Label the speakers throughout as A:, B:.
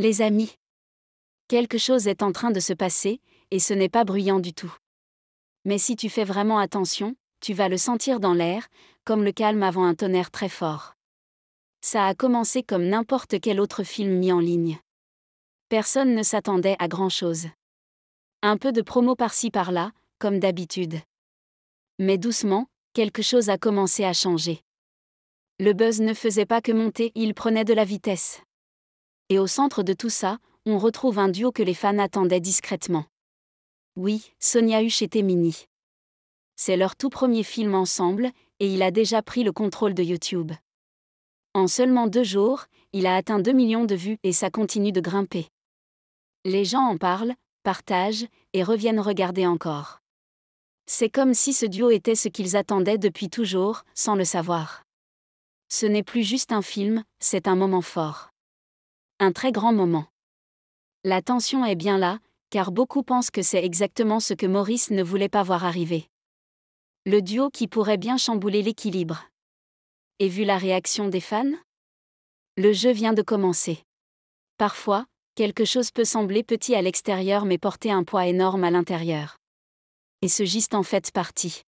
A: Les amis, quelque chose est en train de se passer, et ce n'est pas bruyant du tout. Mais si tu fais vraiment attention, tu vas le sentir dans l'air, comme le calme avant un tonnerre très fort. Ça a commencé comme n'importe quel autre film mis en ligne. Personne ne s'attendait à grand-chose. Un peu de promo par-ci par-là, comme d'habitude. Mais doucement, quelque chose a commencé à changer. Le buzz ne faisait pas que monter, il prenait de la vitesse. Et au centre de tout ça, on retrouve un duo que les fans attendaient discrètement. Oui, Sonia Huche et Temini. C'est leur tout premier film ensemble, et il a déjà pris le contrôle de YouTube. En seulement 2 jours, il a atteint 2 millions de vues et ça continue de grimper. Les gens en parlent, partagent, et reviennent regarder encore. C'est comme si ce duo était ce qu'ils attendaient depuis toujours, sans le savoir. Ce n'est plus juste un film, c'est un moment fort. Un très grand moment. La tension est bien là, car beaucoup pensent que c'est exactement ce que Maurice ne voulait pas voir arriver. Le duo qui pourrait bien chambouler l'équilibre. Et vu la réaction des fans? Le jeu vient de commencer. Parfois, quelque chose peut sembler petit à l'extérieur mais porter un poids énorme à l'intérieur. Et ce geste en fait partie.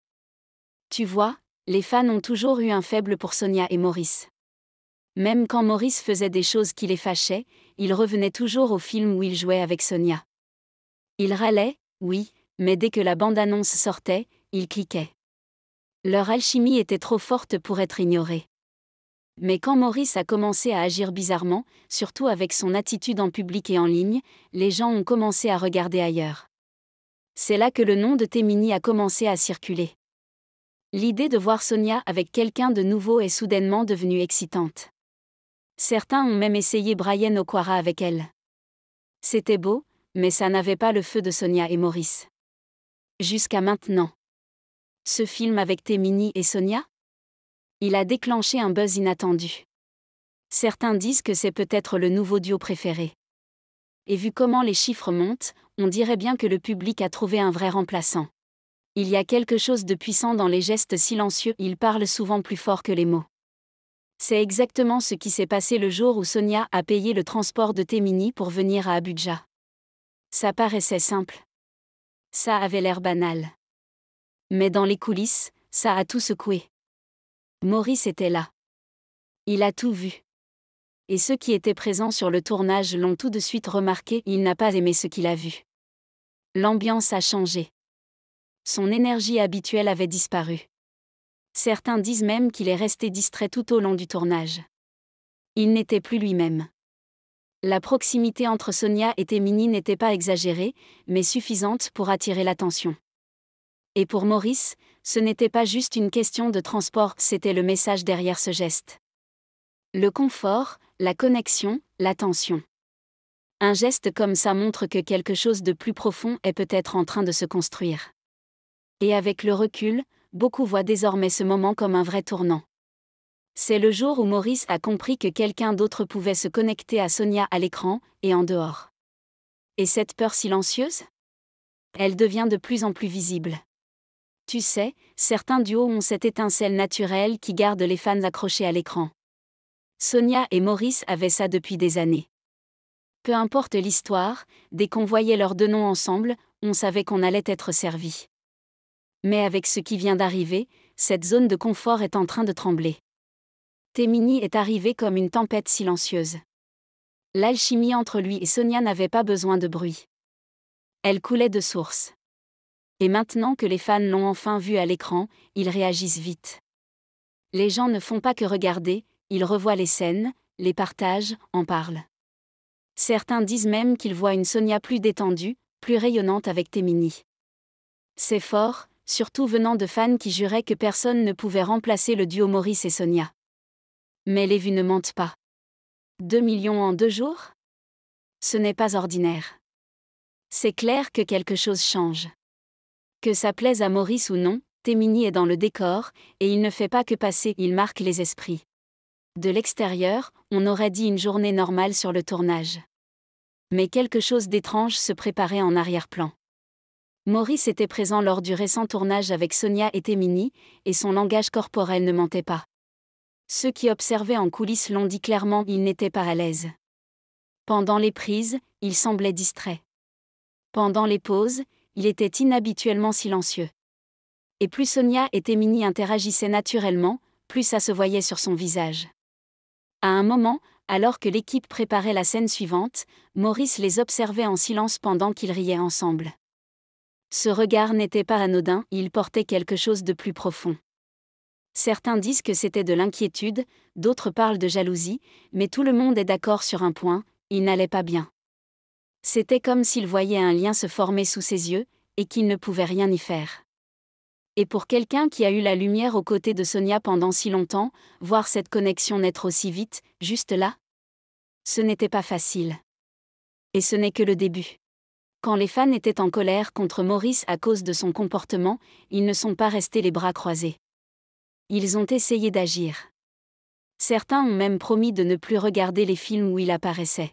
A: Tu vois, les fans ont toujours eu un faible pour Sonia et Maurice. Même quand Maurice faisait des choses qui les fâchaient, il revenait toujours au film où il jouait avec Sonia. Il râlait, oui, mais dès que la bande-annonce sortait, il cliquait. Leur alchimie était trop forte pour être ignorée. Mais quand Maurice a commencé à agir bizarrement, surtout avec son attitude en public et en ligne, les gens ont commencé à regarder ailleurs. C'est là que le nom de Temini a commencé à circuler. L'idée de voir Sonia avec quelqu'un de nouveau est soudainement devenue excitante. Certains ont même essayé Brian Okwara avec elle. C'était beau, mais ça n'avait pas le feu de Sonia et Maurice. Jusqu'à maintenant. Ce film avec Temini et Sonia? Il a déclenché un buzz inattendu. Certains disent que c'est peut-être le nouveau duo préféré. Et vu comment les chiffres montent, on dirait bien que le public a trouvé un vrai remplaçant. Il y a quelque chose de puissant dans les gestes silencieux, ils parlent souvent plus fort que les mots. C'est exactement ce qui s'est passé le jour où Sonia a payé le transport de Temini pour venir à Abuja. Ça paraissait simple. Ça avait l'air banal. Mais dans les coulisses, ça a tout secoué. Maurice était là. Il a tout vu. Et ceux qui étaient présents sur le tournage l'ont tout de suite remarqué, il n'a pas aimé ce qu'il a vu. L'ambiance a changé. Son énergie habituelle avait disparu. Certains disent même qu'il est resté distrait tout au long du tournage. Il n'était plus lui-même. La proximité entre Sonia et Temini n'était pas exagérée, mais suffisante pour attirer l'attention. Et pour Maurice, ce n'était pas juste une question de transport, c'était le message derrière ce geste. Le confort, la connexion, l'attention. Un geste comme ça montre que quelque chose de plus profond est peut-être en train de se construire. Et avec le recul, beaucoup voient désormais ce moment comme un vrai tournant. C'est le jour où Maurice a compris que quelqu'un d'autre pouvait se connecter à Sonia à l'écran, et en dehors. Et cette peur silencieuse? Elle devient de plus en plus visible. Tu sais, certains duos ont cette étincelle naturelle qui garde les fans accrochés à l'écran. Sonia et Maurice avaient ça depuis des années. Peu importe l'histoire, dès qu'on voyait leurs 2 noms ensemble, on savait qu'on allait être servi. Mais avec ce qui vient d'arriver, cette zone de confort est en train de trembler. Temini est arrivé comme une tempête silencieuse. L'alchimie entre lui et Sonia n'avait pas besoin de bruit. Elle coulait de source. Et maintenant que les fans l'ont enfin vu à l'écran, ils réagissent vite. Les gens ne font pas que regarder, ils revoient les scènes, les partagent, en parlent. Certains disent même qu'ils voient une Sonia plus détendue, plus rayonnante avec Temini. C'est fort, surtout venant de fans qui juraient que personne ne pouvait remplacer le duo Maurice et Sonia. Mais les vues ne mentent pas. 2 millions en 2 jours? Ce n'est pas ordinaire. C'est clair que quelque chose change. Que ça plaise à Maurice ou non, Temini est dans le décor, et il ne fait pas que passer, il marque les esprits. De l'extérieur, on aurait dit une journée normale sur le tournage. Mais quelque chose d'étrange se préparait en arrière-plan. Maurice était présent lors du récent tournage avec Sonia et Temini, et son langage corporel ne mentait pas. Ceux qui observaient en coulisses l'ont dit clairement, il n'était pas à l'aise. Pendant les prises, il semblait distrait. Pendant les pauses, il était inhabituellement silencieux. Et plus Sonia et Témini interagissaient naturellement, plus ça se voyait sur son visage. À un moment, alors que l'équipe préparait la scène suivante, Maurice les observait en silence pendant qu'ils riaient ensemble. Ce regard n'était pas anodin, il portait quelque chose de plus profond. Certains disent que c'était de l'inquiétude, d'autres parlent de jalousie, mais tout le monde est d'accord sur un point, il n'allait pas bien. C'était comme s'il voyait un lien se former sous ses yeux, et qu'il ne pouvait rien y faire. Et pour quelqu'un qui a eu la lumière aux côtés de Sonia pendant si longtemps, voir cette connexion naître aussi vite, juste là, ce n'était pas facile. Et ce n'est que le début. Quand les fans étaient en colère contre Maurice à cause de son comportement, ils ne sont pas restés les bras croisés. Ils ont essayé d'agir. Certains ont même promis de ne plus regarder les films où il apparaissait.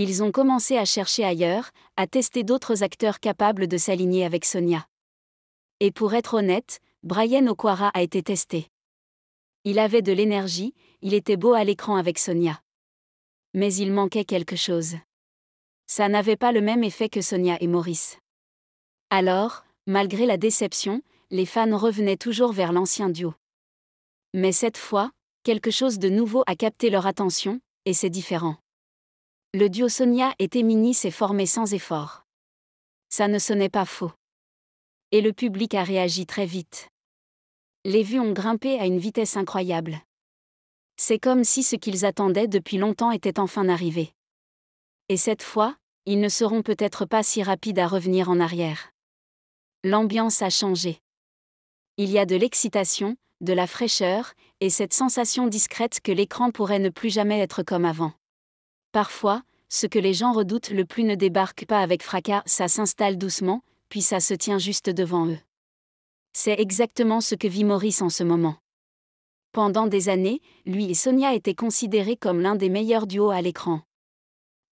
A: Ils ont commencé à chercher ailleurs, à tester d'autres acteurs capables de s'aligner avec Sonia. Et pour être honnête, Brian Okwara a été testé. Il avait de l'énergie, il était beau à l'écran avec Sonia. Mais il manquait quelque chose. Ça n'avait pas le même effet que Sonia et Maurice. Alors, malgré la déception, les fans revenaient toujours vers l'ancien duo. Mais cette fois, quelque chose de nouveau a capté leur attention, et c'est différent. Le duo Sonia et Témini s'est formé sans effort. Ça ne sonnait pas faux. Et le public a réagi très vite. Les vues ont grimpé à une vitesse incroyable. C'est comme si ce qu'ils attendaient depuis longtemps était enfin arrivé. Et cette fois, ils ne seront peut-être pas si rapides à revenir en arrière. L'ambiance a changé. Il y a de l'excitation, de la fraîcheur, et cette sensation discrète que l'écran pourrait ne plus jamais être comme avant. Parfois, ce que les gens redoutent le plus ne débarque pas avec fracas, ça s'installe doucement, puis ça se tient juste devant eux. C'est exactement ce que vit Maurice en ce moment. Pendant des années, lui et Sonia étaient considérés comme l'un des meilleurs duos à l'écran.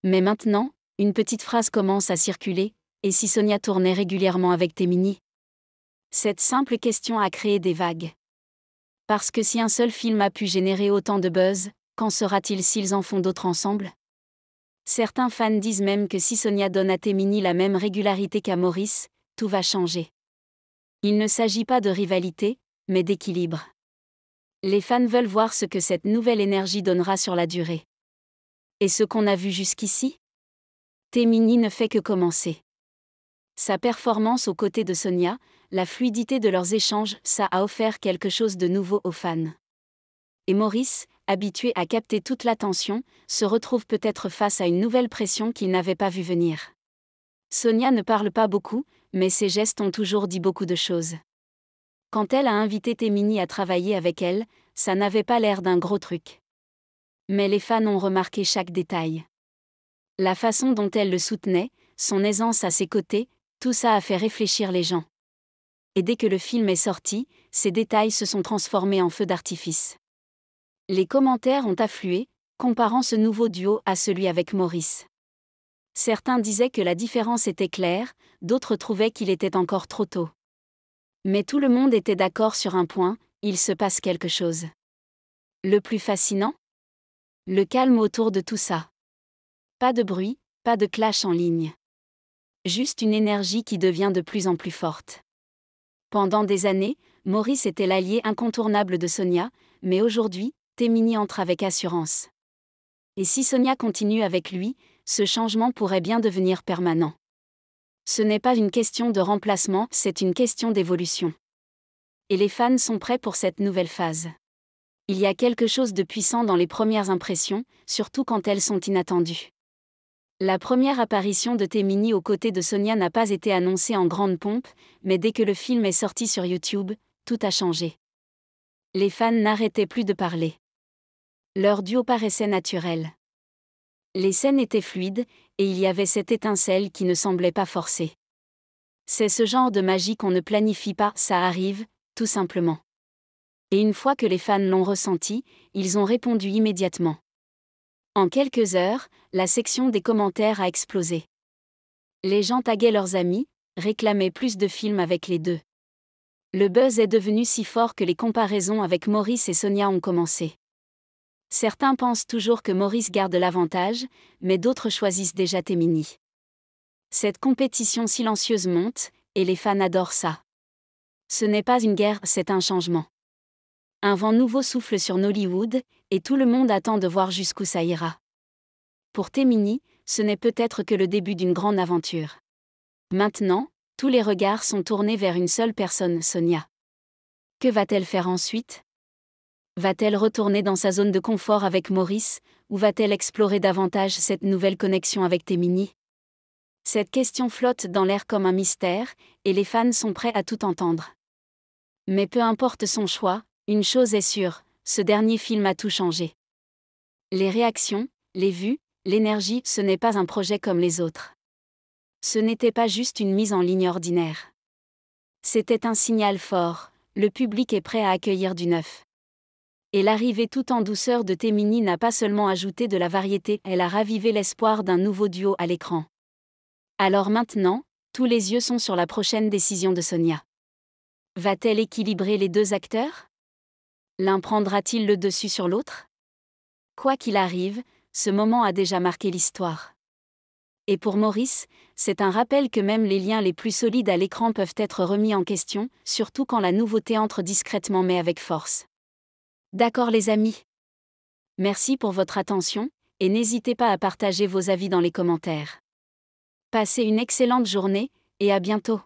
A: Mais maintenant, une petite phrase commence à circuler, et si Sonia tournait régulièrement avec Témini ? Cette simple question a créé des vagues. Parce que si un seul film a pu générer autant de buzz, qu'en sera-t-il s'ils en font d'autres ensemble ? Certains fans disent même que si Sonia donne à Témini la même régularité qu'à Maurice, tout va changer. Il ne s'agit pas de rivalité, mais d'équilibre. Les fans veulent voir ce que cette nouvelle énergie donnera sur la durée. Et ce qu'on a vu jusqu'ici ? Témini ne fait que commencer. Sa performance aux côtés de Sonia, la fluidité de leurs échanges, ça a offert quelque chose de nouveau aux fans. Et Maurice, habitué à capter toute l'attention, se retrouve peut-être face à une nouvelle pression qu'il n'avait pas vue venir. Sonia ne parle pas beaucoup, mais ses gestes ont toujours dit beaucoup de choses. Quand elle a invité Témini à travailler avec elle, ça n'avait pas l'air d'un gros truc. Mais les fans ont remarqué chaque détail. La façon dont elle le soutenait, son aisance à ses côtés, tout ça a fait réfléchir les gens. Et dès que le film est sorti, ces détails se sont transformés en feux d'artifice. Les commentaires ont afflué, comparant ce nouveau duo à celui avec Maurice. Certains disaient que la différence était claire, d'autres trouvaient qu'il était encore trop tôt. Mais tout le monde était d'accord sur un point, il se passe quelque chose. Le plus fascinant ? Le calme autour de tout ça. Pas de bruit, pas de clash en ligne. Juste une énergie qui devient de plus en plus forte. Pendant des années, Maurice était l'allié incontournable de Sonia, mais aujourd'hui, Témini entre avec assurance. Et si Sonia continue avec lui, ce changement pourrait bien devenir permanent. Ce n'est pas une question de remplacement, c'est une question d'évolution. Et les fans sont prêts pour cette nouvelle phase. Il y a quelque chose de puissant dans les premières impressions, surtout quand elles sont inattendues. La première apparition de Témini aux côtés de Sonia n'a pas été annoncée en grande pompe, mais dès que le film est sorti sur YouTube, tout a changé. Les fans n'arrêtaient plus de parler. Leur duo paraissait naturel. Les scènes étaient fluides, et il y avait cette étincelle qui ne semblait pas forcée. C'est ce genre de magie qu'on ne planifie pas, ça arrive, tout simplement. Et une fois que les fans l'ont ressenti, ils ont répondu immédiatement. En quelques heures, la section des commentaires a explosé. Les gens taguaient leurs amis, réclamaient plus de films avec les deux. Le buzz est devenu si fort que les comparaisons avec Maurice et Sonia ont commencé. Certains pensent toujours que Maurice garde l'avantage, mais d'autres choisissent déjà Témini. Cette compétition silencieuse monte, et les fans adorent ça. Ce n'est pas une guerre, c'est un changement. Un vent nouveau souffle sur Nollywood, et tout le monde attend de voir jusqu'où ça ira. Pour Témini, ce n'est peut-être que le début d'une grande aventure. Maintenant, tous les regards sont tournés vers une seule personne, Sonia. Que va-t-elle faire ensuite ? Va-t-elle retourner dans sa zone de confort avec Maurice, ou va-t-elle explorer davantage cette nouvelle connexion avec Témini ? Cette question flotte dans l'air comme un mystère, et les fans sont prêts à tout entendre. Mais peu importe son choix, une chose est sûre, ce dernier film a tout changé. Les réactions, les vues, l'énergie, ce n'est pas un projet comme les autres. Ce n'était pas juste une mise en ligne ordinaire. C'était un signal fort, le public est prêt à accueillir du neuf. Et l'arrivée tout en douceur de Témini n'a pas seulement ajouté de la variété, elle a ravivé l'espoir d'un nouveau duo à l'écran. Alors maintenant, tous les yeux sont sur la prochaine décision de Sonia. Va-t-elle équilibrer les deux acteurs ? L'un prendra-t-il le dessus sur l'autre ? Quoi qu'il arrive, ce moment a déjà marqué l'histoire. Et pour Maurice, c'est un rappel que même les liens les plus solides à l'écran peuvent être remis en question, surtout quand la nouveauté entre discrètement mais avec force. D'accord les amis ? Merci pour votre attention, et n'hésitez pas à partager vos avis dans les commentaires. Passez une excellente journée, et à bientôt.